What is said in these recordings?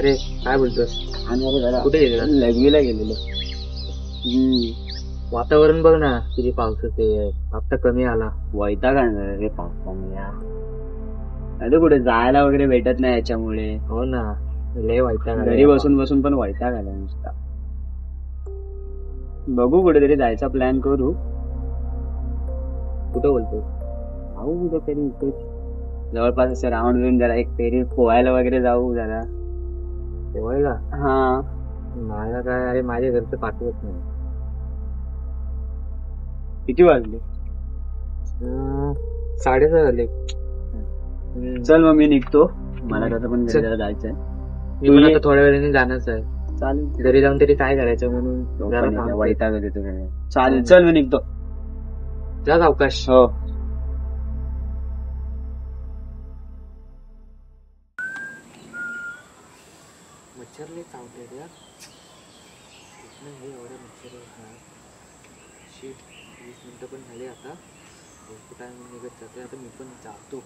अरे काय बोलतोस? आणि अरे जरा कुठे गेलेला? लघवीला गेलेलो. वातावरण बघ ना, किती पावसाचे आता कमी आला. वैताग आणणार रे पावसाने यार. अरे कुठे जायला वगैरे भेटत नाही याच्यामुळे. हो ना, लय वैताग आला. घरी बसून बसून पण वैताग आला नुसता. बघू कुठेतरी जायचा प्लॅन करू. कुठं बोलतो? जाऊ कुठेतरी इथे जवळपास असं राऊंड घेऊन जरा एक फेरी पोहायला वगैरे जाऊ जरा. पोहायला? हा मला काय, अरे माझ्या घरचं पाठवत नाही. किती वाजले? 6:30 झाले. चल मग मी निघतो. मला तसं पण घरी जरा जायचंय. मी पण आता थोड्या वेळाने जाणंच आहे. चालेल, घरी जाऊन तरी काय करायचं म्हणून वैताग देतो. चालेल, चल मी निघतो. जा अवकाश. हो. मच्छरले चावते यार. एवढे मच्छर 20 मिनिटं पण झाली आता. टाइम निघत जाते. आता मी पण जातो.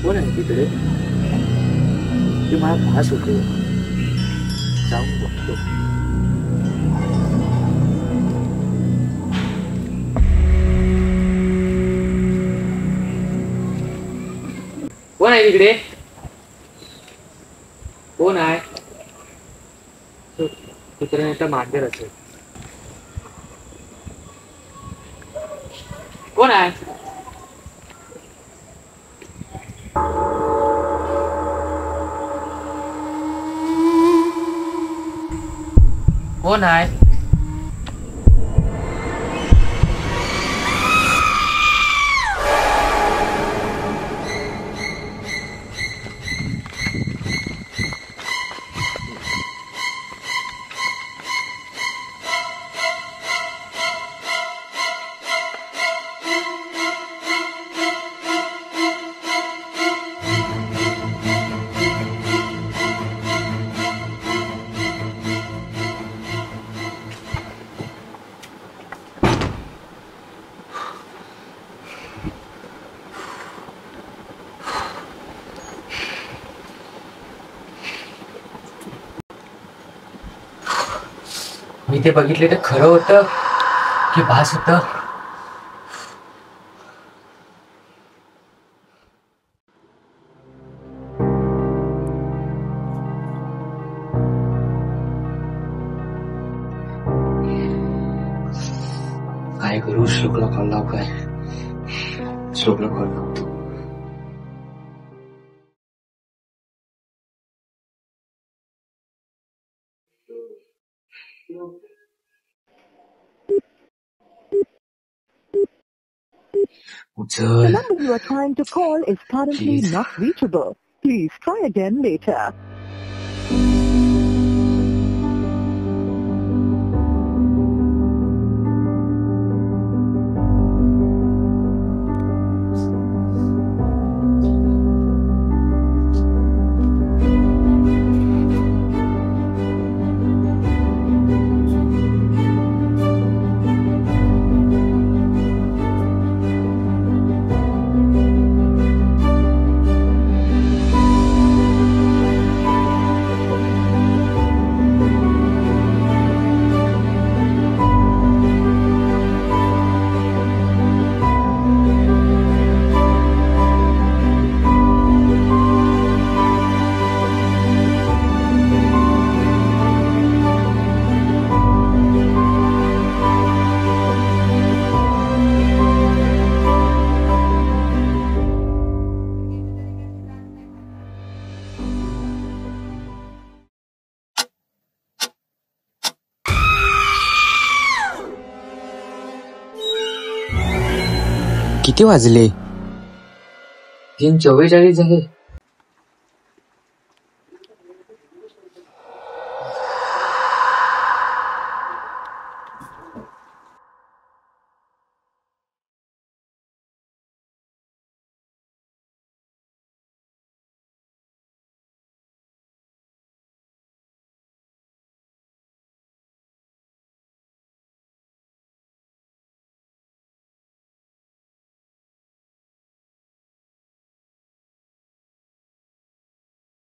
कोण आहे तिकडे? ते मला भास होते. जाऊन बघतो. कोण आहे तिकडे? कोण आहे? कुत्र्याने तर मांजर असेल. कोण आहे? कोण आहे? मी ते बघितले तर खरं होतं की भास होतं? काय करू? श्लोकला कॉल लाव. काय श्लोकला कॉल लावतो. The number you are trying to call is currently not reachable. Please try again later. किती वाजले? 3:44 झाले.